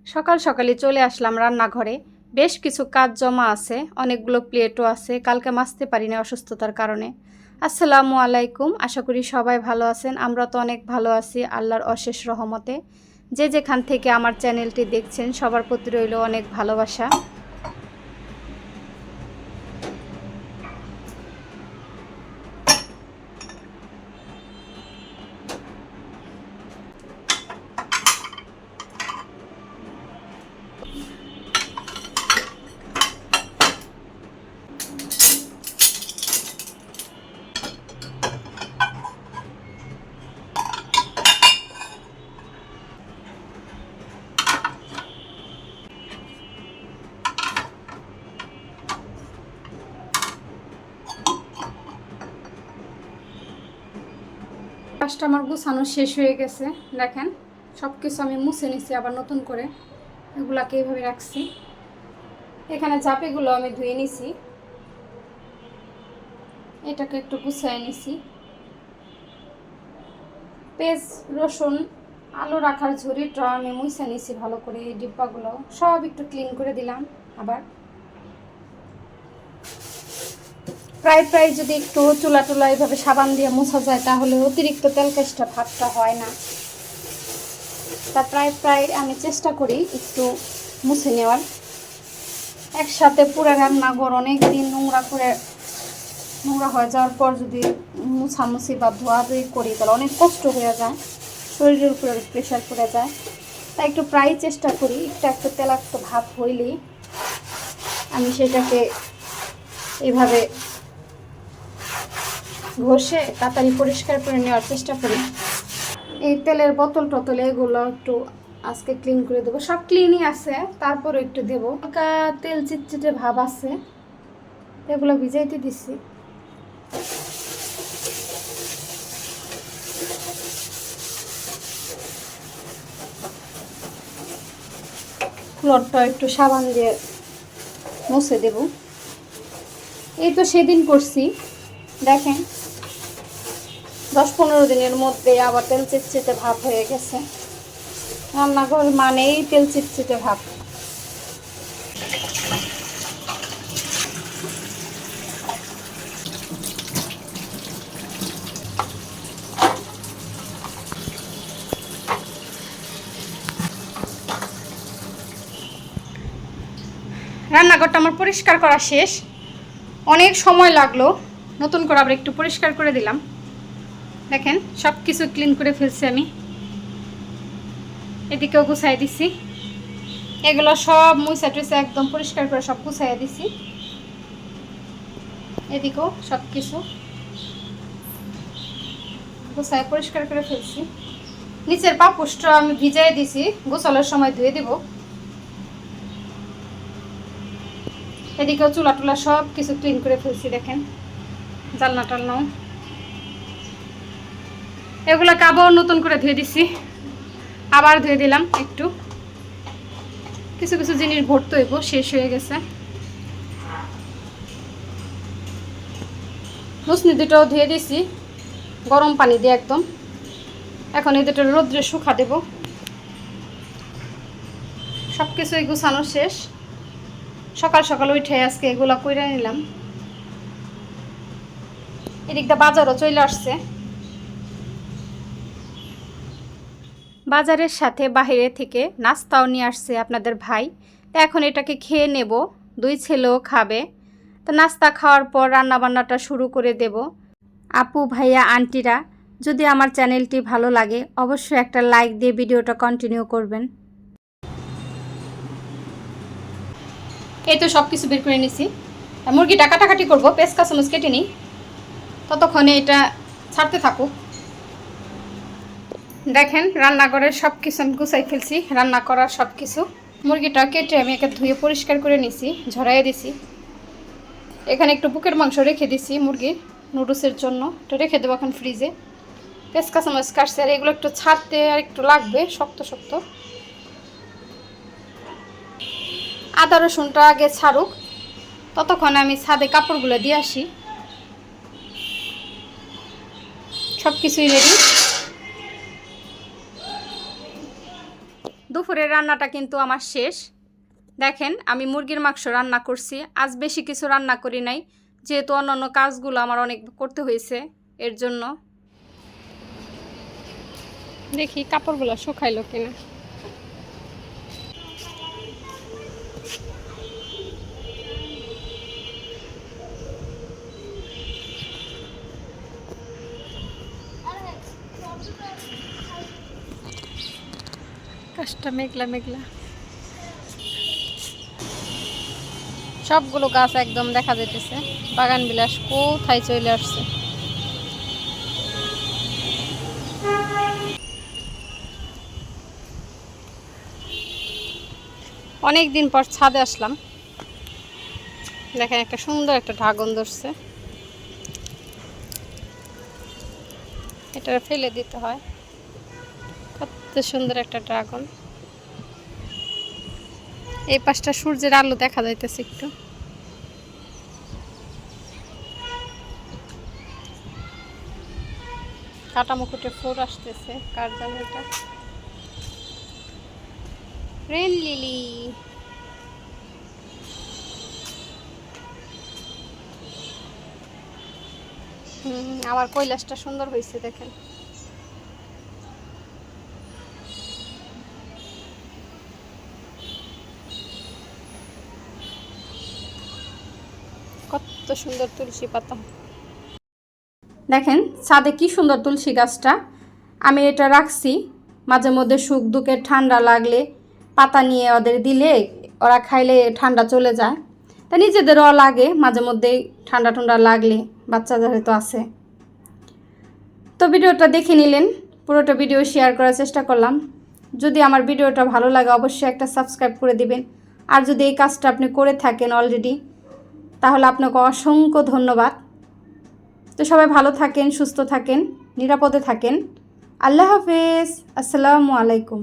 সকাল সকালই চলে আসলাম রান্নাঘরে। বেশ কিছু কাজ জমা আছে, অনেকগুলো প্লেটও আছে, কালকে মাজতে পারিনি অসুস্থতার কারণে। আসসালামু আলাইকুম, আশা করি সবাই ভালো আছেন। আমরা তো অনেক ভালো আছি আল্লাহর অশেষ রহমতে। যে যেখান থেকে আমার চ্যানেলটি দেখছেন সবার প্রতি রইল অনেক ভালোবাসা। কাজটা আমার গুছানো শেষ হয়ে গেছে। দেখেন সব কিছু আমি মুছে নিছি, আবার নতুন করে এগুলাকে এইভাবে রাখছি। এখানে চাপিগুলো আমি ধুয়ে নিছি, এটাকে একটু গুছিয়ে নিছি। পেঁয়াজ রসুন আলু রাখার ঝুড়িটা আমি মুছে নিছি ভালো করে। এই ডিব্বাগুলো সব একটু ক্লিন করে দিলাম। আবার প্রায় যদি একটু চুলা টুলা এইভাবে সাবান দিয়ে মোছা যায় তাহলে অতিরিক্ত তেলকাশটা ভাবটা হয় না। তা প্রায় আমি চেষ্টা করি একটু মুছে নেওয়ার। একসাথে পুরো রান্নাঘর অনেক দিন নোংরা হয়ে যাওয়ার পর যদি মুছামুছি বা ধোয়াধুয়ি করি তাহলে অনেক কষ্ট হয়ে যায়, শরীরের উপরে প্রেশার পড়ে যায়। তাই একটু প্রায় চেষ্টা করি একটু তেলাক্ত ভাব হইলেই আমি সেটাকে এইভাবে ঘষে তাড়াতাড়ি পরিষ্কার করে নেওয়ার চেষ্টা করি। এই তেলের বোতল টোতল এগুলো একটু আজকে ক্লিন করে দেবো। সব ক্লিনই আছে, তারপরে একটু দেবো। হালকা তেল চিটচিটে ভাব আছে, এগুলো ভিজাইতে দিচ্ছি। ফ্লোরটা একটু সাবান দিয়ে মুছে দেব। এই তো সেদিন করছি, দেখেন 10-15 দিনের মধ্যে আবার তেল চিটচিটে ভাব হয়ে গেছে। রান্নাঘর মানেই তেল চিটচিটে ভাব। রান্নাঘরটা আমার পরিষ্কার করা শেষ, অনেক সময় লাগলো। নতুন করে আবার একটু পরিষ্কার করে দিলাম। দেখেন সব কিছু ক্লিন করে ফেলছি আমি। এদিকেও গুছাই দিছি, এগুলো সব মুছা টুইসা একদম পরিষ্কার করে সব গুছাইয়া দিছি। এদিকেও সব কিছু গুছাই পরিষ্কার করে ফেলছি। নিচের পাপুসটা আমি ভিজাই দিছি, গোসলের সময় ধুয়ে দেব। এদিকেও চুলা টুলা সব কিছু ক্লিন করে ফেলছি। দেখেন জালনা টালনাও এগুলো আবার নতুন করে ধুয়ে দিছি, আবার ধুয়ে দিলাম। একটু কিছু কিছু জিনিস ভরতে হইব, শেষ হয়ে গেছে। মুসনি দুটোও ধুয়ে দিছি গরম পানি দিয়ে একদম। এখন এই দুটো রোদ্রে শুকা দেব। সব কিছুই গুছানো শেষ, সকাল সকাল উঠে আজকে এগুলা কইরা নিলাম। এদিকটা বাজারও চলে আসছে। বাজারের সাথে বাইরে থেকে নাস্তাও নিয়ে আসছে আপনাদের ভাই। তো এখন এটাকে খেয়ে নেব, 2 ছেলেও খাবে। তো নাস্তা খাওয়ার পর রান্নাবান্নাটা শুরু করে দেব। আপু ভাইয়া আন্টিরা, যদি আমার চ্যানেলটি ভালো লাগে অবশ্যই একটা লাইক দিয়ে ভিডিওটা কন্টিনিউ করবেন। এই তো সব কিছু বের করে নিছি। মুরগিটা কাটাকাটি করবো, পেঁয়াজ কাঁচামরিচ কেটে নিই, ততক্ষণে এটা ছাড়তে থাকুক। দেখেন রান্নাঘরের সব কিছু আমি গুছাই ফেলছি, রান্না করার সব কিছু। মুরগিটা কেটে আমি একে ধুয়ে পরিষ্কার করে নিছি, ঝরাইয়ে দিছি। এখানে একটু বুকের মাংস রেখে দিছি মুরগির নুডলসের জন্য, এটা রেখে দেবো এখন ফ্রিজে। পেঁয়াজ কাঁচামরিচ কাটছে, আর এগুলো একটু ছাড়তে আর একটু লাগবে, শক্ত শক্ত। আদা রসুনটা আগে ছাড়ুক, ততক্ষণ আমি ছাদে কাপড়গুলো দিয়ে আসি। সব কিছুই রেডি। দুপুরে রান্নাটা কিন্তু আমার শেষ। দেখেন আমি মুরগির মাংস রান্না করছি। আজ বেশি কিছু রান্না করি নাই, যেহেতু অন্যান্য কাজগুলো আমার অনেক করতে হয়েছে, এর জন্য। দেখি কাপড়গুলো শুকাইলো কিনা। আকাশটা মেঘলা মেঘলা, সবগুলো গাছ একদম দেখা যাইতেছে। বাগান বিলাস কোথায় চলে আসছে। অনেক দিন পর ছাদে আসলাম। দেখেন একটা সুন্দর একটা ড্রাগন ধরছে, এটা ফেলে দিতে হয়। কত সুন্দর একটা ড্রাগন। এই পাশটা সূর্যের আলো দেখা যাইতেছে একটু। কাটা মুকুটে ফুল আসতেছে, কার জানি এটা। Rain lily. আমার কৈলাসটা সুন্দর হয়েছে দেখেন। কত সুন্দর তুলসী পাতা। দেখেন ছাদে কি সুন্দর তুলসী গাছটা। আমি এটা রাখছি, মাঝে মধ্যে সুখ দুঃখে ঠান্ডা লাগলে পাতা নিয়ে ওদের দিলে ওরা খাইলে ঠান্ডা চলে যায়। তা নিজেদেরও লাগে মাঝে মধ্যেই ঠান্ডা ঠান্ডা লাগলে, বাচ্চা যেহেতু আছে। তো ভিডিওটা দেখে নিলেন, পুরোটা ভিডিও শেয়ার করার চেষ্টা করলাম। যদি আমার ভিডিওটা ভালো লাগে অবশ্যই একটা সাবস্ক্রাইব করে দিবেন। আর যদি এই কাজটা আপনি করে থাকেন অলরেডি, তাহলে আপনাকে অসংখ্য ধন্যবাদ। তো সবাই ভালো থাকেন, সুস্থ থাকেন, নিরাপদে থাকেন। আল্লাহ হাফেজ। আসসালামু আলাইকুম।